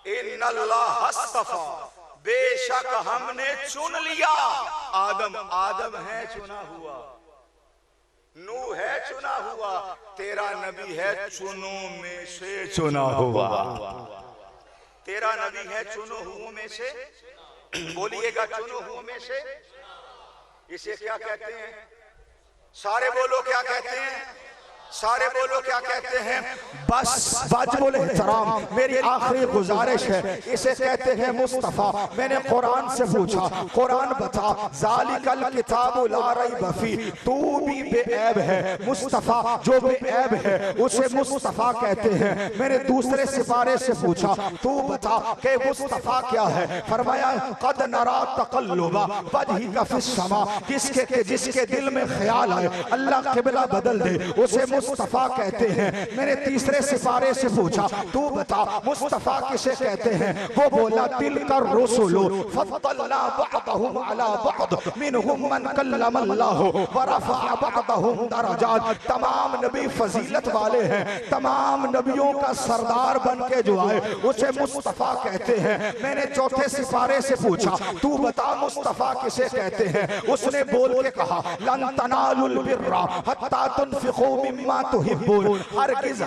ان اللہ اصطفیٰ، بے شک ہم نے چن لیا آدم ہے چنا ہوا، نوح ہے چنا ہوا، تیرا نبی ہے چنوں میں سے چنا ہوا، تیرا نبی ہے چنوں ہوں میں سے، بولیے گا چنوں ہوں میں سے۔ اسے کیا کہتے ہیں؟ سارے بولو کیا کہتے ہیں؟ سارے بولو کیا کہتے ہیں؟ بس واجب الاحترام میری آخری گزارش ہے، اسے کہتے ہیں مصطفیٰ۔ میں نے قرآن سے پوچھا، قرآن بتا ذالک الکتاب لا ریب فیہ، تو بھی بے عیب ہے، مصطفیٰ جو بے عیب ہے اسے مصطفیٰ کہتے ہیں۔ میں نے دوسرے سپارے سے پوچھا، تو بتا کہ مصطفیٰ کیا ہے؟ فرمایا قد نرا تقلب وجہک فی السماء، جس کے دل میں خیال آئے اللہ قبلہ بدل دے اسے مصطفیٰ کہتے ہیں۔ میں نے تیسرے سپارے سے پوچھا، تو بتا مصطفیٰ کسے کہتے ہیں؟ وہ بولا تلک الرسل فضلنا بعضهم على بعض منهم من کلم اللہ ورفع بعضهم درجات۔ تمام نبی فضیلت والے ہیں، تمام نبیوں کا سردار بن کے جو آئے اسے مصطفیٰ کہتے ہیں۔ میں نے چوتھے سپارے سے پوچھا، تو بتا مصطفیٰ کسے کہتے ہیں؟ اس نے بول کے کہا لن تنالوا البر حتی تنفقوا مما تحبون، ہرگز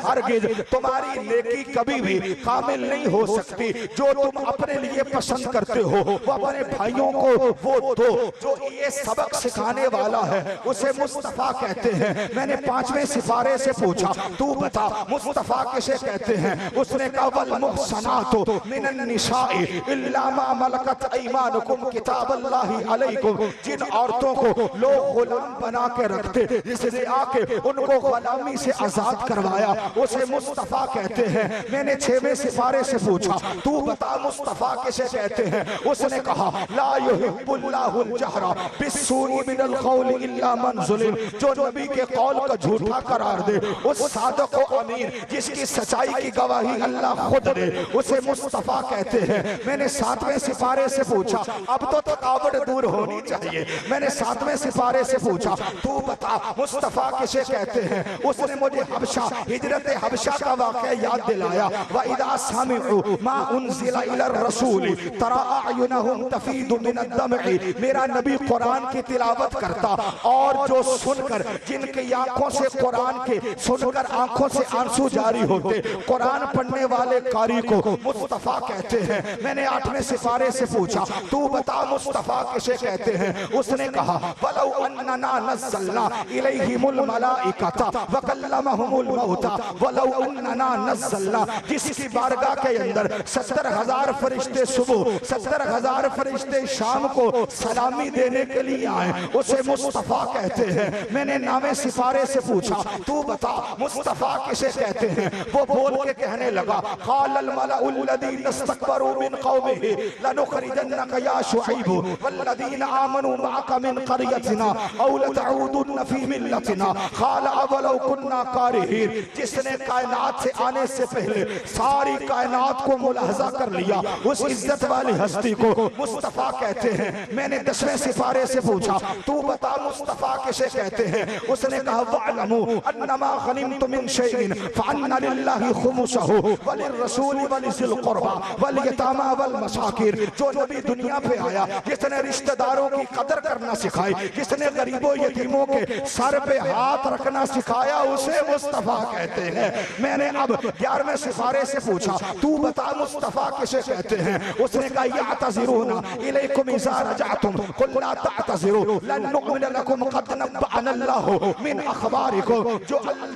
تمہاری نیکی کبھی بھی کامل نہیں ہو سکتی، جو تم اپنے لیے پسند کرتے ہو وہ اپنے بھائیوں کو وہ دو۔ جو یہ سبق سکھانے والا ہے اسے مصطفیٰ کہتے ہیں۔ میں نے پانچویں سپارے سے پوچھا، تو بتا مصطفیٰ کسے کہتے ہیں؟ اس نے کہا والمحصنات من النساء الا ما ملکت ایمانکم کتاب اللہ علیکم، جن عورتوں کو لوگ غلام بنا کے رکھتے جس نے آ کے ان کو غلامی سے آزاد کروایا اسے مصطفیٰ کہتے ہیں۔ میں نے چھویں سپارے سے پوچھا، تو بتا مصطفیٰ کسے کہتے ہیں؟ اس نے کہا لا یحب اللہ الجہر بالسوء من القول الا من ظلم، جو نبی کے قول کا جھوٹا قرار دے، اس صادق و امین جس کی سچائی کی گواہی اللہ خود دے اسے مصطفیٰ کہتے ہیں۔ میں نے ساتویں سپارے سے پوچھا، اب تو تھکاوٹ دور ہونی چاہیے، میں نے ساتویں سپارے سے پوچھا، تو بتا مصطفیٰ کسے کہتے ہیں؟ اس نے مجھے حبشہ ہجرت حبشہ کا واقعہ یاد دلایا۔ وَإِذَا سَمِعُوا مَا أُنزِلَ إِلَى الرَّسُولِ تَرَى أَعْيُنَهُمْ تَفِيضُ مِنَ الدَّمْعِ، میرا نبی قرآن کی تلاوت کرتا اور جو سن کر جن کی آنکھوں سے قرآن کے سن کر آنکھوں سے آنسو جاری ہوتے، قرآن پڑھنے والے قاری کو مصطفیٰ کہتے ہیں۔ میں نے آٹھویں سپارے سے پوچھا، تو بتا مصطفیٰ کسے کہتے ہیں؟ اس نے کہا وَلَوْ أَنَّنَا نَزَّلْنَا إِلَيْهِمُ الْمَلَائِكَةَ وَكَلَّمَهُمُ الْمَوْتَى وَلَوْ أَنَّنَا نَزَّلْنَا، جس کی بارگاہ کے اندر 70,000 فرشتے صبح 70,000 فرشتے شام کو سلامی دینے کے لیے آئے اسے مصطفیٰ کہتے ہیں۔ میں نے نامے سپارے سے پوچھا، تو بتا مصطفیٰ کسے کہتے ہیں؟ وہ بول کے کہنے لگا قال الملأ الذين استكبروا من قومه لنخرجنك يا شعيب والذين آمنوا معك من قريتنا او لتعودن في ملتنا قال اولو كنا كارهين۔ جس نے کائنات سے آنے سے پہلے ساری کائنات کو ملاحظہ کر لیا اس عزت والی ہستی کو مصطفیٰ کہتے ہیں۔ میں نے 10ویں سپارے سے پوچھا، تو بتا مصطفیٰ کسے کہتے ہیں؟ اس نے کہا وَاعْلَمُوا أَنَّمَا غَنِمْتُم مِّن شَيْءٍ فَأَنَّ لِلَّهِ خُمُسَهُ وَلِلرَّسُولِ وَلِذِي الْقُرْبَى وَالْيَتَامَى وَالْمَسَاكِينِ، جو نبی دنیا پہ آیا جس نے رشتہ داروں کی قدر کرنا سکھائی، جس نے غریبوں یتیموں کے سر پہ ہاتھ رکھنا سکھایا اسے مصطفیٰ کہتے ہیں۔ میں نے اب 11ویں سپارے سے پوچھا، تو بتا مصطفیٰ کسے کہتے ہیں؟ اس نے کہا یعتذرون الیکم اذا رجعتم قل لا تعتذروا لن نؤمن لكم قد نبأنا اللہ من اخبارکم،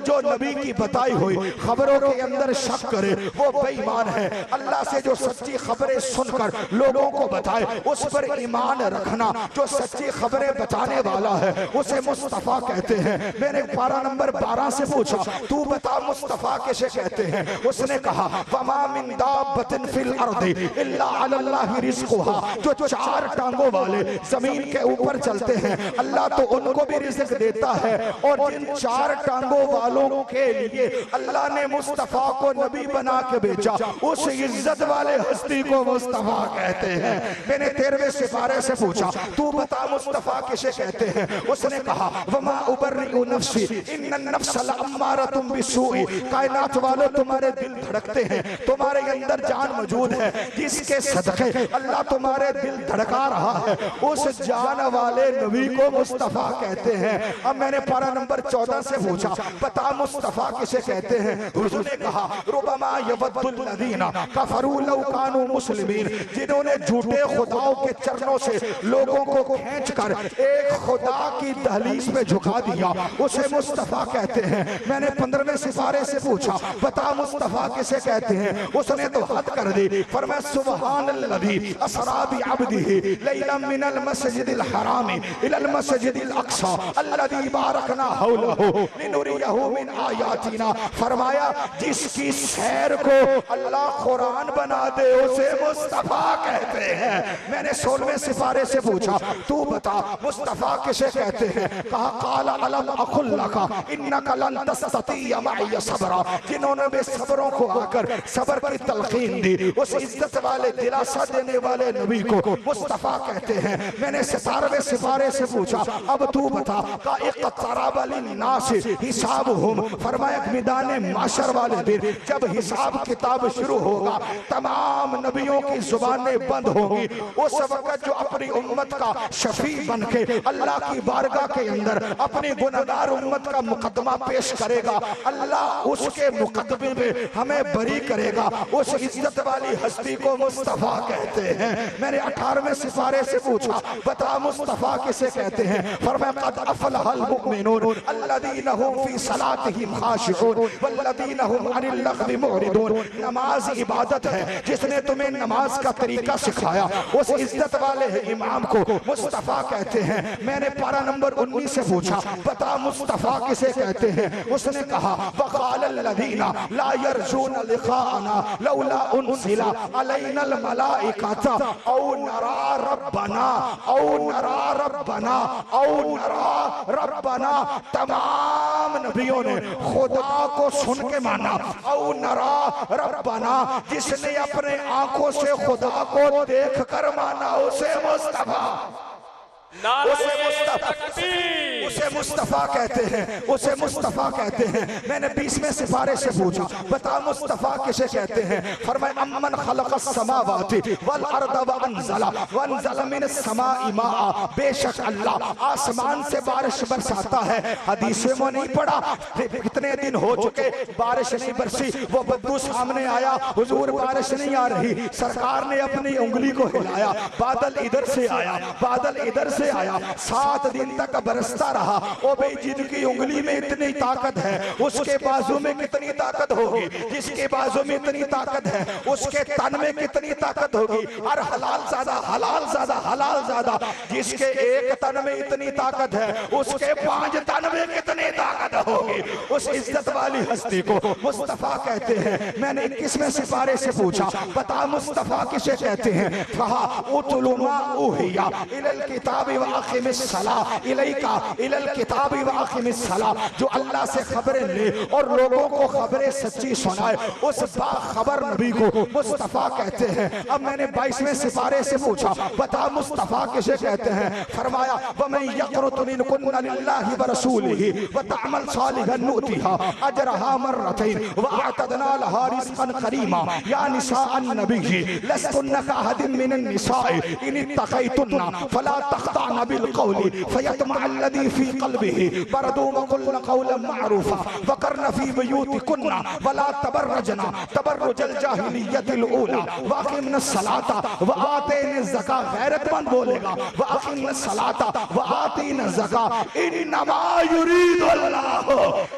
جو نبی کی بتائی ہوئی خبروں کے اندر شک کرے وہ بے ایمان ہے۔ اللہ سے جو سچی خبریں سن کر لوگوں کو بتائے اس پر ایمان رکھنا، جو سچی خبریں بتانے والا ہے اسے مصطفیٰ کہتے ہیں۔ میں نے پارہ نمبر 12 سے پوچھا، تو بتا مصطفیٰ کسے کہتے ہیں؟ اس نے کہا وَمَا مِن دَابَّةٍ فِي الْأَرْضِ إِلَّا عَلَى اللَّهِ رِزْقُهَا، جو 4 ٹانگوں والے زمین کے اوپر چلتے ہیں اللہ تو ان کو بھی رزق دیتا ہے، اور جن 4 ٹانگوں والوں کے لیے اللہ نے مصطفیٰ کو نبی بنا کے بھیجا اس عزت والے ہستی کو مصطفیٰ کہتے ہیں۔ میں نے 13ویں سپارے سے پوچھا، تو بتا مصطفیٰ کسے کہتے ہیں؟ اس نے کہا وَمَا أُبَرِّئُ نَفْسِي إِنَّ النفس لامارۃ بالسوء، کائنات والوں تمہارے دل دھڑکتے ہیں، تمہارے اندر جان موجود ہے جس کے صدقے اللہ تمہارے دل دھڑکا رہا ہے، اس جان والے نبی کو مصطفیٰ کہتے ہیں۔ اب میں نے پارہ نمبر 14 سے پوچھا بتا مصطفیٰ کسے کہتے ہیں؟ حضور نے کہا ربما یود الذین کفروا لو کانوا مسلمین، جنہوں نے جھوٹے خداؤں کے چرنوں سے لوگوں کو کھینچ کر ایک خدا کی دہلیز پہ جھکا دیا، اسے مصطفیٰ کہتے ہیں۔ میں نے 15ویں سپارے سے پوچھا بتا مصطفیٰ کسے کہتے ہیں؟ اس نے تو حد کر دی، فرمایا سبحان الذی اسریٰ بعبدہ لیلا من المسجد الحرام الی المسجد الاقصی الذی بارکنا حولہ لنریہ من آیاتنا، فرمایا جس کی سیر کو اللہ قرآن بنا دے اسے مصطفیٰ کہتے ہیں۔ میں نے 16ویں سپارے سے پوچھا تو بتا مصطفیٰ کسے کہتے ہیں؟ کہا قال الم اقل لک انک لن تستطیع معی صبرا، جنہوں نے بے صبروں کو آ کر صبر کی تلقین دی، اس عزت والے دلاسا دینے والے نبی کو مصطفیٰ کہتے ہیں۔ میں نے 17ویں سپارے سے پوچھا اب تو بتا کہ اقترب للناس حسابہم، فرمایا میدان معاشر والے دن جب حساب کتاب شروع ہوگا تمام نبیوں کی زبانیں بند ہوں گی، اس وقت جو اپنی امت کا شفیع بن کے اللہ کی بارگاہ کے اندر اپنی گناہگار امت کا مقدمہ پیش کرے گا، اللہ اس کے مقدمے میں ہمیں بری کرے گا، اس عزت والی ہستی کو مصطفیٰ کہتے ہیں۔ میں نے 18ویں سپارے سے پوچھا بتا مصطفیٰ کسے کہتے ہیں؟ فرمایا قد افلح المؤمنون الذین هم فی صلاتهم خاشعون والذین هم عن اللغو معرضون، نماز عبادت ہے، جس نے تمہیں نماز کا طریقہ سکھایا اس عزت والے امام کو مصطفیٰ کہتے ہیں۔ میں نے پارہ نمبر 19 سے پوچھا بتا مصطفیٰ کسے کہتے ہیں؟ اس نے کہا وقال الذین لا یرجون لقاءنا لولا انزل علینا الملائکۃ او نرى ربنا او نرى ربنا او نرى ربنا، تمام نبیوں نے خدا کو سن کے مانا، او نرى ربنا جس نے اپنے آنکھوں سے خدا کو دیکھ کر مانا اسے مصطفیٰ اسے مصطفیٰ کہتے ہیں، اسے مصطفیٰ کہتے ہیں۔ میں نے 20ویں سپارے سے پوچھا بتا مصطفیٰ کسے کہتے ہیں؟ فرمایا امن خلق السماوات والارض وانزل من السماء ماء، بے شک اللہ آسمان سے بارش برساتا ہے۔ حدیث میں نہیں پڑھا کتنے دن ہو چکے بارش نہیں برسی، وہ بدو سامنے آیا حضور بارش نہیں آ رہی، سرکار نے اپنی انگلی کو ہلایا، بادل ادھر سے آیا بادل ادھر سے آیا، 7 دن تک برستا رہا۔ او بھئی جن کی انگلی میں اتنی طاقت ہے اس کے بازو میں کتنی طاقت ہوگی؟ جس کے بازو میں اتنی طاقت ہے اس کے تن میں کتنی طاقت ہوگی؟ اور حلال زیادہ حلال زیادہ حلال زیادہ، جس کے ایک تن میں اتنی طاقت ہے اس کے 5 تن میں کتنی طاقت ہوگی؟ اس عزت والی ہستی کو مصطفیٰ کہتے ہیں۔ میں نے 21ویں سپارے سے پوچھا بتا مصطفیٰ کسے کہتے ہیں؟ کہا اتل ما اوحی الی الکتاب واقم الصلاۃ الیک الی الکتاب واقم الصلاۃ، جو اللہ سے خبریں لے اور لوگوں کو خبریں سچی سنائے اس باخبر نبی کو مصطفیٰ کہتے ہیں۔ اب میں نے 22ویں سپارے سے پوچھا بتا مصطفیٰ کسے کہتے ہیں؟ فرمایا ومن یقنت منکن للہ ورسولہ وتعمل صالحا نؤتها اجرها مرتين واعتدنا لها رزقا کریما، یا نساء النبی لستن کاحد من النساء ان اتقیتن فلا تخضعن بالقول فيطمع الذي في قلبه مرض، وقلن قولا معروفا وقرن في بيوتكن ولا تبرجن تبرج الجاهلية الأولى وأقمنا الصلاة وآتينا الزكاة، غیرت مند بولے گا وأقمنا الصلاة وآتينا الزكاة إنما يريد الله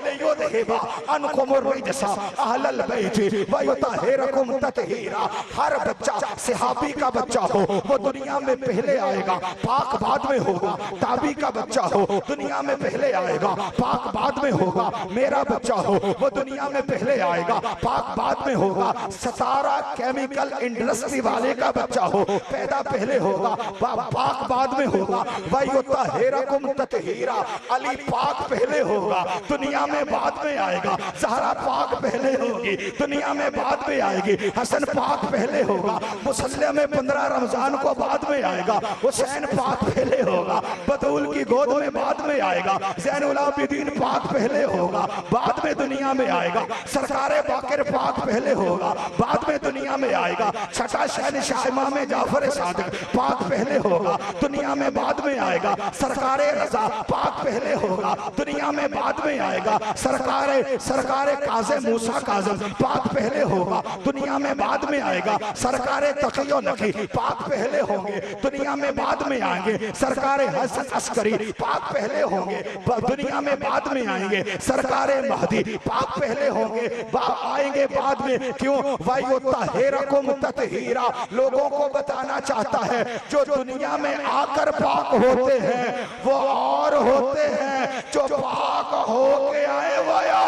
ليذهب عنكم الرجس أهل البيت ويطهركم تطهيرا۔ ہر بچہ صحابی کا بچہ ہو وہ دنیا میں پہلے آئے گا، پاک بعد میں ہوگا۔ تابی کا بچہ ہو دنیا میں پہلے آئے گا، پاک بعد میں ہوگا۔ میرا بچہ ہو وہ دنیا میں پہلے آئے گا، پاک بعد میں ہوگا۔ ستارہ کیمیکل انڈسٹری والے کا بچہ ہو پیدا پہلے ہوگا، پاک بعد میں ہوگا۔ وَيُطَهِّرَكُمْ تَطْهِيرًا، علی پاک پہلے ہوگا، دنیا میں بعد میں آئے گا، زہرا پاک پہلے ہوگی، دنیا میں بعد میں آئے گی، حسن پاک پہلے ہوگا، مصلی میں 15 رمضان کو بعد میں آئے گا، حسین پاک پہلے ہوگا، بطول کی گود میں بعد میں آئے گا، زین العابدین پاک پہلے ہوگا، بعد میں دنیا میں آئے گا، سرکار باقر پاک پہلے ہوگا، بعد میں دنیا میں آئے گا، چھٹا شہنشاہ امام جعفر صادق پاک پہلے ہوگا، دنیا میں بعد میں آئے گا، سرکار رضا پاک پہلے ہوگا، دنیا میں بعد میں آئے گا، سرکار کاظم موسیٰ کاظم پاک پہلے ہوگا، دنیا میں بعد میں آئے گا، سرکار تقی و نقی پاک پہلے ہوں گے، دنیا میں بعد میں آئیں گے، سرکار حسن عسکری پاک پہلے ہوں گے، دنیا میں بعد میں آئیں گے، سرکار مہدی پاک پہلے ہوں گے، آئیں گے بعد میں، کیوں وَيُطَهِّرَكُمْ تَطْهِيرًا لوگوں کو بتانا چاہتا ہے جو دنیا میں آ کر پاک ہوتے ہیں وہ اور ہوتے ہیں جو پاک ہو کے آئے ویا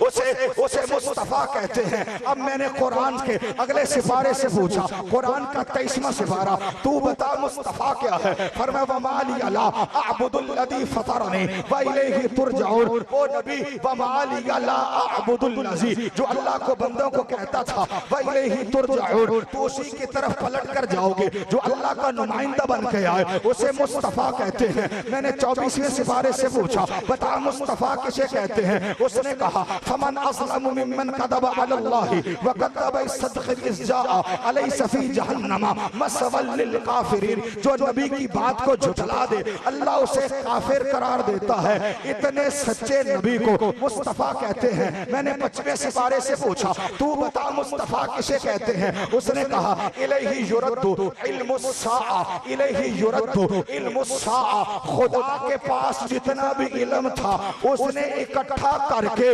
اسے مصطفیٰ کہتے ہیں۔ اب میں نے قرآن کے اگلے سپارے سے پوچھا، قرآن کا 23واں سپارہ، تو بتا مصطفیٰ کیا ہے؟ فرمایا وَمَا لِيَ لَا أَعْبُدُ الَّذِي فَطَرَنِي وَإِلَيْهِ تُرْجَعُونَ او نبی وَمَا لِيَ لَا أَعْبُدُ الَّذِي جو اللہ کو بندوں کو کہتا تھا وَإِلَيْهِ تُرْجَعُونَ تو اسی کی طرف پلٹ کر جاؤ گے، جو اللہ کا نمائندہ بن کے آئے اسے مصطفیٰ کہتے ہیں۔ میں نے 24ویں سپارے سے پوچھا، بتا مصطفیٰ کسے کہتے ہیں؟ اس نے کہا فمن اظلم ممن كذب على الله وكذب بالصدق اذ جاء اليس في جهنم مثوى للكافرين جو نبی کی بات کو جھٹلا دے اللہ اسے کافر قرار دیتا ہے، اتنے سچے نبی کو مصطفیٰ کہتے ہیں۔ میں نے 25ویں سپارے سے پوچھا، تو بتا مصطفیٰ کسے کہتے ہیں؟ اس نے کہا الیہ یرد علم الساعہ، الیہ یرد علم الساعہ خدا کے پاس جتنا بھی علم تھا اس نے اکٹھا کر کے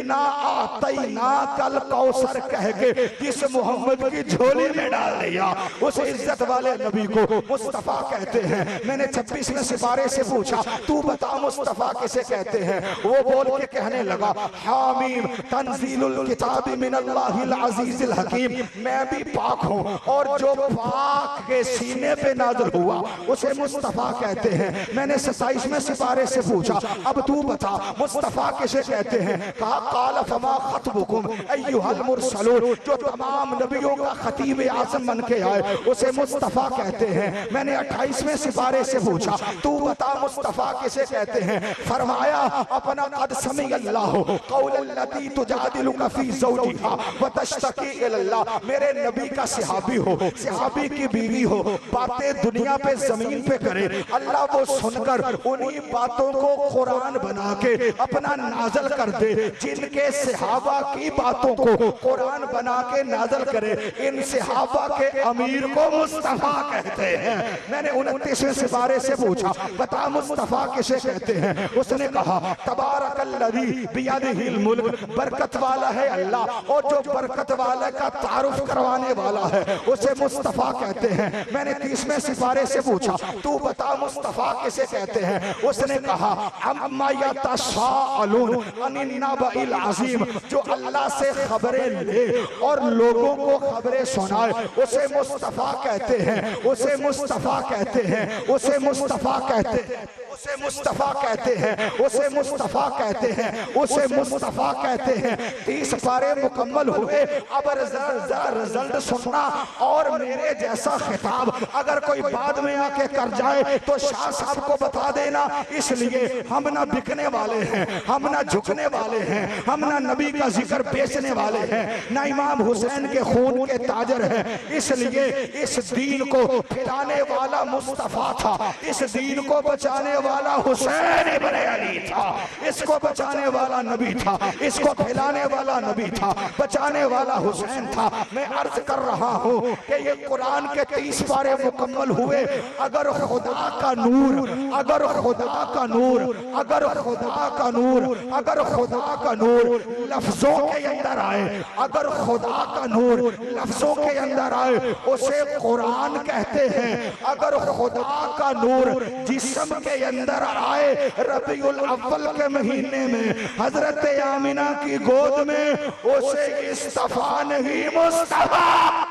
انا آتینا کل کوثر کہہ کے جس محمد کی جھولی میں ڈال دیا اس عزت والے نبی کو مصطفیٰ کہتے ہیں۔ میں نے 26ویں سپارے سے پوچھا، تو بتا مصطفیٰ کسے کہتے ہیں؟ وہ بول کے کہنے لگا حامیم تنزیل الکتاب من اللہ العزیز الحکیم، میں بھی پاک ہوں اور جو پاک کے سینے پہ نازل ہوا اسے مصطفیٰ کہتے ہیں۔ میں نے 27ویں سپارے سے پوچھا، اب تو بتا مصطفیٰ کسے کہتے ہیں؟ کہا قال فما خطبکم ایہا المرسلون جو تمام نبیوں کا خطیب اعظم بن کے آئے اسے مصطفیٰ کہتے ہیں۔ میں نے 28ویں سپارے سے پوچھا، تو بتا مصطفیٰ کسے کہتے ہیں؟ فرمایا اپنا قد سمع اللہ قول التی تجادلک فی زوجہا وتشتکی الی اللہ، میرے نبی کا صحابی ہو، صحابی کی بیوی ہو، باتیں دنیا پہ زمین پہ کرے، اللہ وہ سن کر انہی باتوں کو قرآن بنا کے اپنا نازل کر دے، جن کے صحابہ کی باتوں کو قرآن بنا کے نازل کرے، ان صحابہ کے امیر کو مصطفیٰ کہتے ہیں۔ میں نے 29ویں سپارے سے پوچھا، بتا مصطفیٰ کسے کہتے ہیں؟ اس نے کہا تبارک الذی بیدہ الملک، برکت والا ہے اللہ اور جو برکت والے کا تعارف کروانے والا ہے اسے مصطفیٰ کہتے ہیں۔ میں نے 30ویں سپارے سے پوچھا، تو بتا مصطفیٰ کسے کہتے ہیں؟ اس نے کہا عما یتساءلون عن النبأ العظیم جو اللہ سے خبریں لے اور لوگوں کو خبریں سنائے اسے مصطفیٰ کہتے ہیں، اسے مصطفیٰ کہتے ہیں، اسے مصطفیٰ کہتے ہیں، اسے مصطفیٰ کہتے ہیں، اسے مصطفیٰ کہتے ہیں، اسے مصطفیٰ کہتے ہیں۔ 30 پارے مکمل ہوئے، اب رزلٹ سننا اور میرے جیسا خطاب اگر کوئی بعد میں آ کے کر جائے تو شاہ صاحب کو بتا دینا، اس لیے ہم نہ بکنے والے ہیں، ہم نہ جھکنے والے ہیں، ہم نہ نبی کا ذکر بیچنے والے ہیں، نہ امام حسین کے خون کے تاجر ہیں، اس لیے اس دین کو پھیلانے والا مصطفیٰ تھا، اس دین کو بچانے والا حسین ابن علی تھا، اس کو بچانے والا نبی تھا، اس کو پھیلانے والا نبی تھا، بچانے والا حسین تھا۔ میں عرض کر رہا ہوں کہ یہ قرآن کے 30 پارے مکمل ہوئے، اگر خدا کا نور، اگر خدا کا نور، اگر خدا کا نور، اگر خدا کا نور لفظوں کے اندر آئے، اگر خدا کا نور لفظوں کے اندر آئے اسے قرآن کہتے ہیں، اگر خدا کا نور جسم کے اندر آئے ربیع الاول کے مہینے میں حضرت آمنہ کی گود میں اسے اصطفیٰ نہیں مصطفیٰ،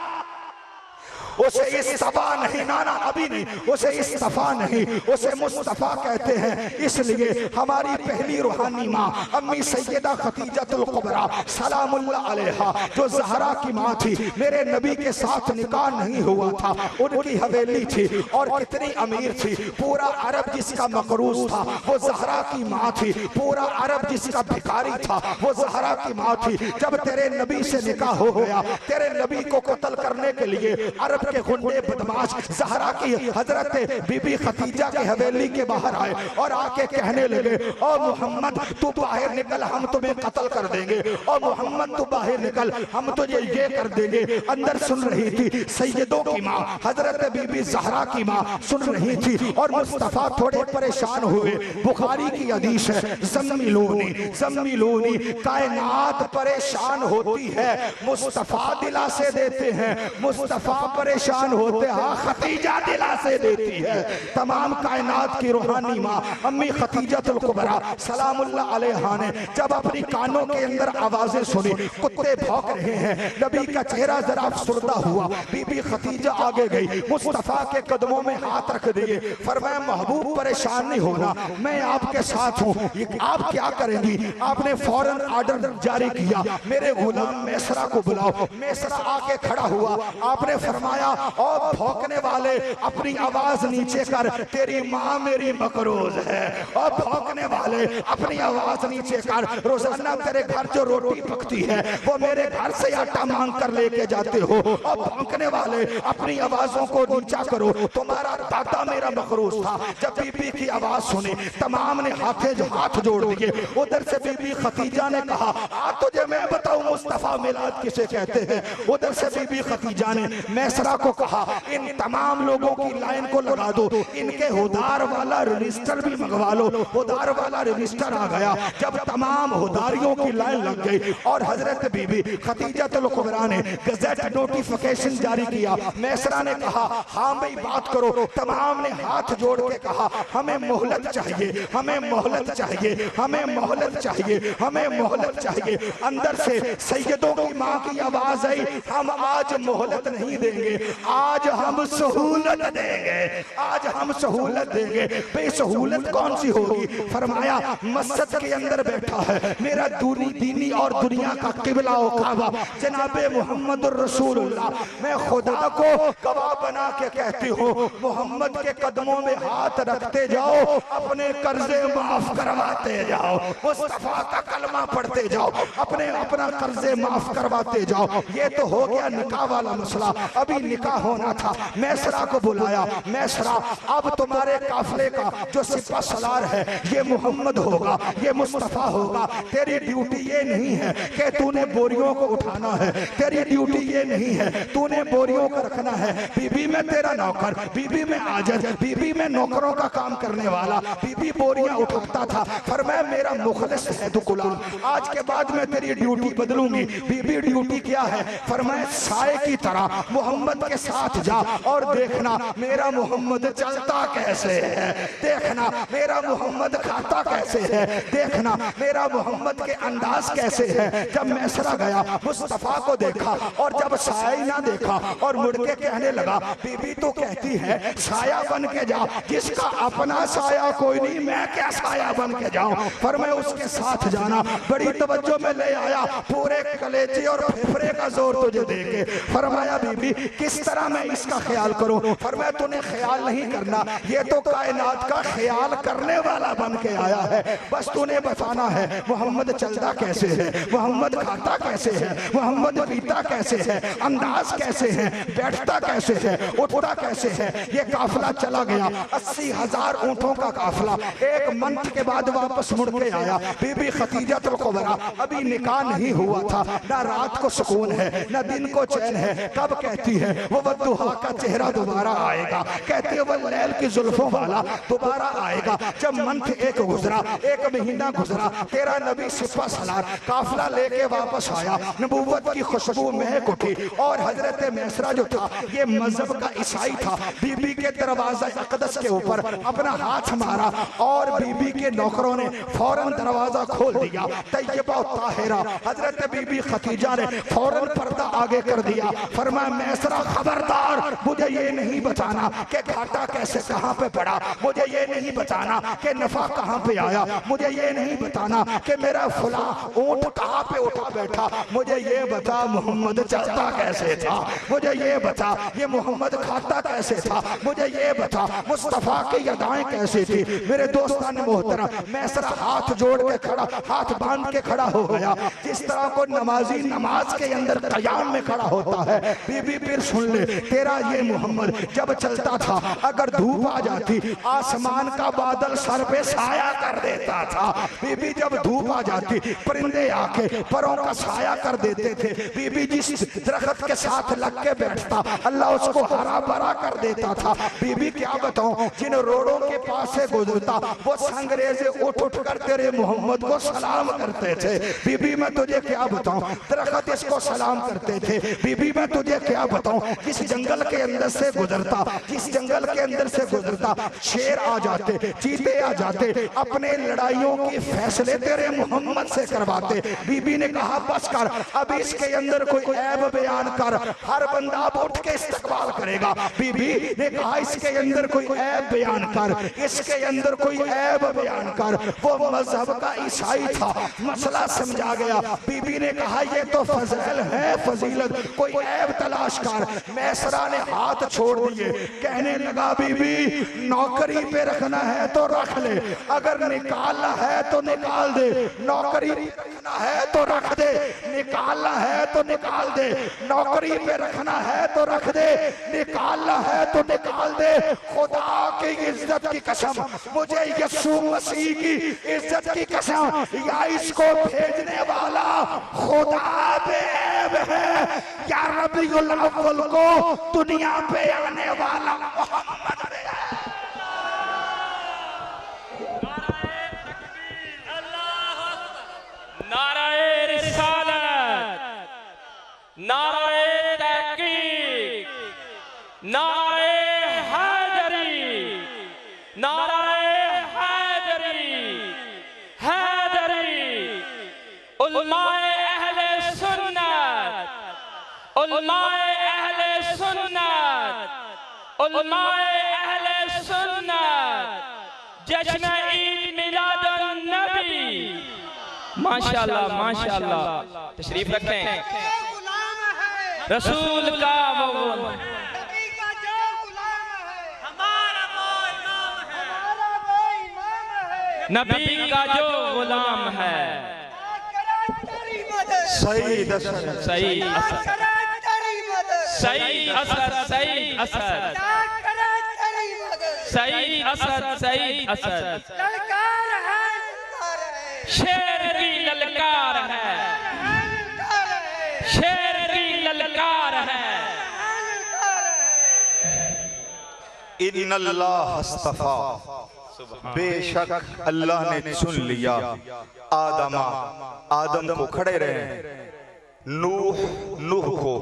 اسے استفا نہیں، نانا ابھی نہیں، اسے استفا نہیں، اسے مصطفیٰ کہتے ہیں۔ اس لیے ہماری پہلی روحانی ماں امی سیدہ خدیجہ الکبریٰ سلام اللہ علیہا، جو زہرا کی ماں تھی، میرے نبی کے ساتھ نکاح نہیں ہوا تھا، ان کی حویلی تھی اور کتنی امیر تھی، پورا عرب جس کا مقروض تھا وہ زہرا کی ماں تھی، پورا عرب جس کا بھکاری تھا وہ زہرا کی ماں تھی۔ جب تیرے نبی سے نکاح ہو گیا، تیرے نبی کو قتل کرنے کے لیے عرب کے غنڈے بدماش زہرا کی حضرت بی بی خدیجہ کے حویلی کے باہر آئے اور آ کے کہنے لگے او محمد تو باہر نکل، ہم تمہیں قتل کر دیں گے، او محمد تو باہر نکل، ہم تجھے یہ کر دیں گے۔ اندر سن رہی تھی سیدوں کی ماں حضرت بی بی زہرا کی ماں سن رہی تھی، اور مصطفیٰ تھوڑے پریشان ہوئے۔ بخاری کی حدیث ہے زمیلونی زمیلونی، کائنات پریشان ہوتی ہے، مصطفیٰ دلاسے دیتے ہیں، مصطفیٰ پریشان ہوتے ہیں، خدیجہ دلاسے دیتی ہے۔ تمام کائنات کی روحانی ماں امی خدیجہ الکبریٰ سلام اللہ علیہا نے جب اپنی کانوں کے اندر آوازیں سنی، کتے بھونک رہے ہیں، نبی کا چہرہ ذرا افسردہ ہوا، بی بی خدیجہ آگے گئی، مصطفیٰ کے قدموں میں ہاتھ رکھ دیے، فرمایا محبوب پریشان نہیں ہونا، میں آپ کے ساتھ ہوں، آپ کیا کریں گی؟ آپ نے فوراً آرڈر جاری کیا، میرے غلام میسرہ کو بلاؤ۔ میسرہ آ کے کھڑا ہوا، آپ نے فرمایا اور بھونکنے والے اپنی آواز نیچے کر، تیری ماں میری مقروض ہے، اور بھونکنے والے اپنی آواز نیچے کر، روزانہ تیرے گھر جو روٹی پکتی ہے وہ میرے گھر سے آٹا مانگ کر لے کے جاتے ہو، اور بھونکنے والے اپنی آوازوں کو نیچا کرو، تمہارا دادا میرا مقروض تھا۔ جب بی بی کی آواز سنی تمام نے ہاتھ جوڑ دیے۔ ادھر سے بی بی خدیجہ نے کہا تجھے میں بتاؤں مصطفیٰ میلاد کسے کہتے ہیں؟ ادھر سے بی بی خدیجہ نے میسرہ کو کہا ان تمام لوگوں کی لائن کو لگا دو، ان کے ہدار والا رجسٹر بھی منگوا لو۔ ہدار والا رجسٹر آ گیا، جب تمام ہداریوں کی لائن لگ گئی اور حضرت بی بی خدیجہ الکبریٰ نے گزٹ نوٹیفیکیشن جاری کیا، میسرہ نے کہا ہاں بھئی بات کرو۔ تمام نے ہاتھ جوڑ کے کہا ہمیں مہلت چاہیے، ہمیں مہلت چاہیے، ہمیں مہلت چاہیے، ہمیں مہلت چاہیے۔ اندر سے سیدوں کی ماں کی آواز آئی ہم آج مہلت نہیں دیں گے، آج ہم سہولت دیں گے، آج ہم سہولت دیں گے۔ بے سہولت کون سی ہوگی؟ فرمایا مسجد کے اندر بیٹھا ہے میرا دینی اور دنیا کا قبلہ و کعبہ جناب محمد الرسول اللہ، میں خدا کو گواہ بنا کے کہتی ہوں محمد کے قدموں میں ہاتھ رکھتے جاؤ، اپنے قرضے معاف کرواتے جاؤ، مصطفیٰ کا کلمہ پڑھتے جاؤ، اپنا قرضے معاف کرواتے جاؤ۔ یہ تو ہو گیا نکاح والا مسئلہ، ابھی نکاح ہونا تھا۔ میسرہ کو بلایا، میسرہ اب تمہارے قافلے کا جو سپہ سالار ہے یہ محمد ہوگا، یہ مصطفیٰ ہوگا، تیری ڈیوٹی یہ نہیں ہے کہ تو نے بوریوں کو اٹھانا ہے، تیری ڈیوٹی یہ نہیں ہے تو نے بوریوں کو رکھنا ہے۔ بی بی میں تیرا نوکر، بی بی میں عاجز، بی بی میں نوکروں کا کام کرنے والا، بی بی بوریاں اٹھاتا تھا۔ فرمایا میرا مخلص ہے تو غلام، آج کے بعد میں تیری ڈیوٹی بدلوں گی۔ بی بی ڈیوٹی کیا ہے؟ فرمایا سائے کی طرح محمد کے ساتھ جا اور دیکھنا میرا محمد چلتا کیسے ہے، دیکھنا میرا محمد کھاتا کیسے ہے، دیکھنا میرا محمد کے انداز کیسے ہے۔ جب میسرہ گیا مصطفیٰ کو دیکھا اور جب سایہ نہ دیکھا اور مڑ کے کہنے لگا بی بی تو کہتی ہے سایہ بن کے جا، جس کا اپنا سایہ کوئی نہیں میں کیا سایہ بن کے جاؤں؟ فرمایا اس کے ساتھ جانا۔ بڑی توجہ میں لے آیا، پورے کلیجے اور پھیپھڑے کا زور تجھے دے کے۔ فرمایا بی بی کس طرح میں اس کا خیال کروں؟ فرمایا تو نے خیال نہیں کرنا، یہ تو کائنات کا خیال کرنے والا بن کے آیا ہے، بس تو نے بتانا ہے محمد چلتا کیسے ہے، محمد کھاتا کیسے ہے، محمد پیتا کیسے ہے، انداز کیسے ہے، بیٹھتا کیسے ہے، اٹھتا کیسے ہے۔ یہ قافلہ چلا گیا، 80,000 اونٹوں کا قافلہ ایک منتھ کے بعد واپس مڑ کے آیا۔ بی بی خدیجہ الکبریٰ ابھی نکاح نہیں ہوا تھا، نہ رات کو سکون ہے نہ دن کو چین ہے۔ کب کہتی ہے وہ والضحیٰ کا چہرہ دوبارہ آئے گا، کہتی ہے واللیل کی زلفوں والا دوبارہ آئے گا۔ جب منتھ ایک گزرا، ایک مہینہ گزرا، تیرا نبی سپہ سالار قافلہ لے کے واپس آیا، نبوت کی خوشبو مہک اٹھی، اور حضرت میسرہ جو تھا یہ مذہب کا عیسائی تھا، بی بی کے دروازہ اقدس کے اوپر اپنا ہاتھ مارا اور بی بی کے نوکروں نے فوراً دروازہ کھول دیا۔ طیبہ و طاہرہ حضرت بی بی خدیجہ نے فوراً پردہ آگے کر دیا، فرمایا میسرہ خبردار، مجھے یہ نہیں بتانا کہ گھاٹا کیسے کہاں پہ پڑا، مجھے یہ نہیں بتانا کہ نفع کہاں پہ آیا، مجھے یہ نہیں بتانا کہ میرا فلاں اونٹ کہاں پہ اٹھا بیٹھا، مجھے یہ بتا محمد چلتا کیسے تھا، مجھے یہ بتا یہ محمد کھاتا کیسے تھا، مجھے یہ بتا مصطفیٰ کی ادائیں کیسے تھی۔ میرے دوستان محترم، میسرہ ہاتھ جوڑ کے کھڑا، ہاتھ باندھ کے کھڑا ہو گیا، جس طرح کو نمازی نماز کے اندر قیام میں کھڑا ہوتا ہے۔ بی بی پھر سن لے، تیرا یہ محمد جب چلتا تھا اگر دھوپ آ جاتی آسمان کا بادل سر پہ سایہ کر دیتا تھا، بی بی جب دھوپ آ جاتی پرندے آ کے پروں کا سایہ کر دیتے تھے، بی بی جس درخت کے ساتھ لگ کے بیٹھتا اللہ اس کو ہرا بھرا کر دیتا تھا۔ بی بی کیا بتاؤں، جن روڑوں کے پاس سے گزرتا وہ سنگریزے اٹھ اٹھ کر تیرے محمد کو سلام کرتے تھے۔ بی بی میں تجھے کیا بتاؤں، درخت اس کو سلام کرتے تھے۔ بی بی میں تجھے کیا بتاؤں، جس جنگل کے اندر سے گزرتا، جس جنگل کے اندر سے گزرتا شیر آ جاتے، چیتے آ جاتے، اپنے لڑائیوں کی فیصلے تیرے محمد سے کرواتے۔ بی بی نے کہا بس کر، اب اس کے اندر کوئی عیب بیان کر، ہر بندہ اب اٹھ کے استقبال کرے گا۔ بی بی نے کہا اس کے اندر کوئی عیب بیان کر، اس کے اندر کوئی عیب بیان کر۔ وہ مذہب کا عیسائی تھا، مسئلہ سمجھا گیا۔ بی بی نے کہا یہ تو فضیل ہے، فضیلت، کوئی عیب تلاش کر۔ میسرہ نے ہاتھ چھوڑ دیے، کہنے لگا بی بی نوکری پہ رکھنا ہے تو رکھ لے، اگر نکالنا ہے تو نکال دے، نوکری پہ رکھنا ہے تو رکھ دے، نکالنا ہے تو نکال دے، نوکری پہ رکھنا ہے تو رکھ دے، نکالنا ہے تو نکال دے۔ خدا کی عزت کی قسم، مجھے یسوع مسیح کی عزت کی قسم، یا اس کو بھیجنے والا خدا بے عیب ہے، یا ربیع الاول کو دنیا پہ آنے والا محمد بے عیب۔ نعرہ رسالت، نعرہ تحقیق، نعرہ حیدری، نعرہ حیدری، حیدری، علماء اہل سنت، علماء اہل سنت، علماء اہل سنت، جشن عید میلاد النبی۔ ماشاءاللہ ماشاءاللہ، تشریف رکھیں۔ رسول کا وہ نبی کا جو غلام ہے، ہمارا وہ امام ہے، ہمارا وہ امام ہے، نبی کا جو غلام ہے۔ سعید اسد، سعید اسد، سعید اسد، سعید اسد، سعید اسد، سعید اسد، للکار ہے، شیر کی للکار ہے، شیر کی للکار ہے۔ ان اللہ اصطفیٰ، بے شک اللہ نے چن لیا آدم کو، کھڑے رہے، نوح کو،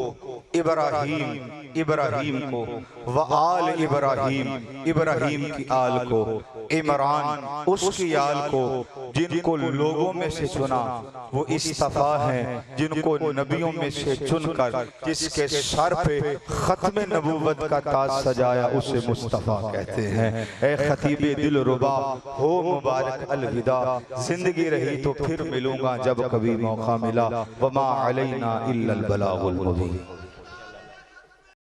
ابراہیم کو، وآل ابراہیم کی آل کو، عمران اس کی آل کو، جن کو لوگوں میں سے چنا وہ اصطفیٰ ہیں، جن کو نبیوں میں سے چن کر جس کے سر پہ ختم نبوت کا تاج سجایا اسے مصطفیٰ کہتے ہیں۔ اے خطیب دل ربا ہو مبارک الوداع، زندگی رہی تو پھر ملوں گا جب کبھی موقع ملا، وما علینا الا البلاغ المبین۔